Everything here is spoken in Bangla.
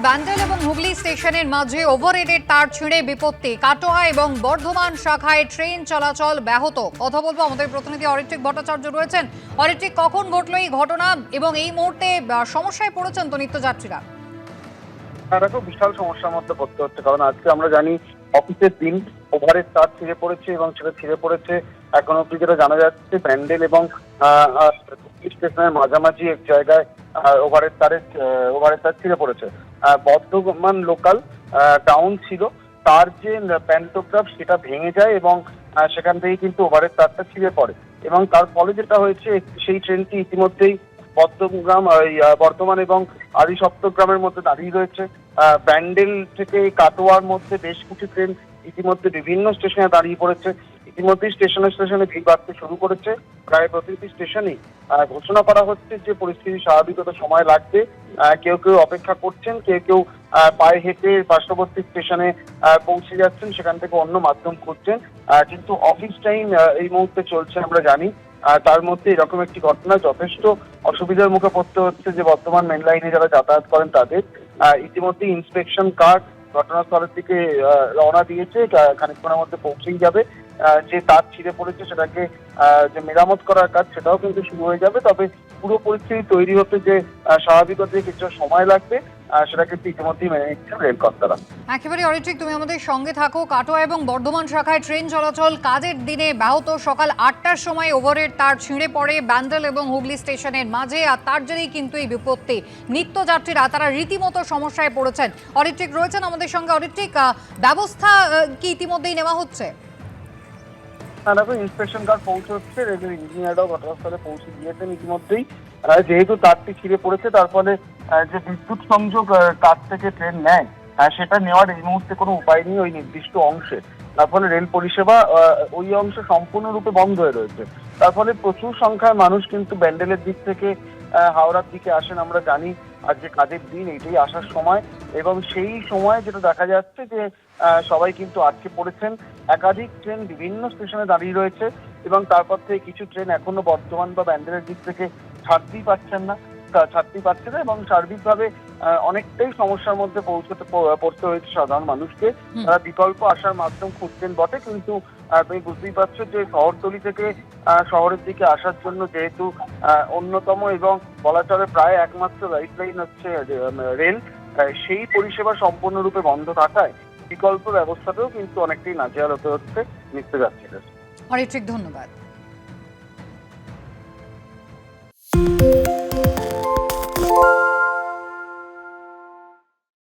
ব্যান্ডেল এবং হুগলি স্টেশনের মাঝে ওভারহেডের তার ছিঁড়ে বিপত্তি, কাটোয়া এবং বর্ধমান শাখায় ট্রেন চলাচল ব্যাহত। কথা বলবো আমাদের প্রতিনিধি অরিত্রিক ভট্টাচার্য রয়েছেন। অরিত্রিক, কখন ঘটলো এই ঘটনা এবং এই মুহূর্তে সমস্যায় পড়েছেন তো নিত্যযাত্রীরা? দেখো, বিশাল সমস্যার মধ্যে পড়তে হচ্ছে, কারণ আজকে আমরা জানি অফিসের দিন, ওভারের তার ছিঁড়ে পড়েছে এবং সেটা ছিঁড়ে পড়েছে এখন অব্দি যেটা জানা যাচ্ছে ব্যান্ডেল এবং স্টেশনের মাঝামাঝি এক জায়গায় ওভারের তার ছিঁড়ে পড়েছে। বর্ধমান লোকাল টাউন ছিল, তার যে প্যান্টোগ্রাফ সেটা ভেঙে যায় এবং সেখান থেকে কিন্তু ওভারের তারটা ছিঁড়ে পড়ে এবং তার ফলে যেটা হয়েছে, সেই ট্রেনটি ইতিমধ্যেই বর্ধমান এবং আদি সপ্তগ্রামের মধ্যে দাঁড়িয়ে রয়েছে। ব্যান্ডেল থেকে কাটোয়ার মধ্যে বেশ কিছু ট্রেন ইতিমধ্যে বিভিন্ন স্টেশনে দাঁড়িয়ে পড়েছে। ইতিমধ্যেই স্টেশনে ভিড় বাড়তে শুরু করেছে। প্রায় প্রতিটি স্টেশনেই ঘোষণা করা হচ্ছে যে পরিস্থিতি স্বাভাবিক হতে সময় লাগবে। কেউ কেউ অপেক্ষা করছেন, কেউ কেউ পায়ে হেঁটে পার্শ্ববর্তী স্টেশনে পৌঁছে যাচ্ছেন, সেখান থেকে অন্য মাধ্যম খুঁজছেন। কিন্তু অফিস টাইম এই মুহূর্তে চলছে আমরা জানি। তার মধ্যে এরকম একটি ঘটনা যথেষ্ট অসুবিধার মুখে পড়তে হচ্ছে যে বর্তমান মেন লাইনে যারা যাতায়াত করেন তাদের। ইতিমধ্যে ইন্সপেকশন কার ঘটনাস্থলের দিকে রওনা দিয়েছে, খানিকক্ষণের মধ্যে পৌঁছেই যাবে। যে তার ছিঁড়ে পড়েছে সেটাকে যে মেরামত করার কাজ সেটাও কিন্তু শুরু হয়ে যাবে। তবে পুরো পরিস্থিতি তৈরি হতে যে স্বাভাবিক হতে কিছু সময় লাগবে, সেটা কিন্তু ইতিমধ্যেই মেনে নিচ্ছেন রেল কর্তারা। একেবারে অরিত্রিক, তুমি আমাদের সঙ্গে থাকো। কাটোয়া এবং বর্ধমান শাখায় ট্রেন চলাচল কাজের দিনে ব্যাহত। সকাল 8টার সময় ওভারের তার ছিঁড়ে পড়ে ব্যান্ডেল এবং হুগলি স্টেশনের মাঝে, আর তার জেরেই কিন্তু এই বিপত্তি। নিত্যযাত্রীরা তারা রীতিমতো সমস্যায় পড়েছেন। অরিত্রিক রয়েছেন আমাদের সঙ্গে। অরিত্রিক, ব্যবস্থা কি ইতিমধ্যেই নেওয়া হচ্ছে? দেখো, ইন্সপেকশন কার পৌঁছচ্ছে, রেলের ইঞ্জিনিয়াররাও ঘটনাস্থলে পৌঁছে গিয়েছেন ইতিমধ্যেই। যেহেতু তারটি ছিঁড়ে পড়েছে, তার ফলে যে বিদ্যুৎ সংযোগ কার থেকে ট্রেন নেয় সেটা নেওয়ার এই মুহূর্তে কোনো উপায় নেই ওই নির্দিষ্ট অংশে। তার ফলে রেল পরিষেবা ওই অংশে সম্পূর্ণরূপে বন্ধ হয়ে রয়েছে। তার ফলে প্রচুর সংখ্যায় মানুষ কিন্তু ব্যান্ডেলের দিক থেকে হাওড়ার দিকে আসেন। আমরা জানি আজ যে কাজের দিন, এইটাই আসার সময় এবং সেই সময় যেটা দেখা যাচ্ছে যে সবাই কিন্তু আটকে পড়েছেন। একাধিক ট্রেন বিভিন্ন স্টেশনে দাঁড়িয়ে রয়েছে এবং তারপর থেকে কিছু ট্রেন এখনো বর্ধমান বা ব্যান্ডেলের দিক থেকে ছাড়তেই পারছে না এবং সার্বিকভাবে অনেকটাই সমস্যার মধ্যে পড়তে হয়েছে সাধারণ মানুষকে। তারা বিকল্প আসার মাধ্যম খুঁজছেন বটে, কিন্তু তুমি বুঝতেই পারছো যে শহরতলি থেকে শহরের দিকে আসার জন্য যেহেতু অন্যতম এবং বলা চলে প্রায় একমাত্র লাইফলাইন হচ্ছে রেল, সেই পরিষেবা সম্পূর্ণরূপে বন্ধ থাকায় বিকল্প ব্যবস্থাতেও কিন্তু অনেকটাই নাজেহাল হতে হচ্ছে নিত্যযাত্রীদের। অরিত্রিক, ধন্যবাদ।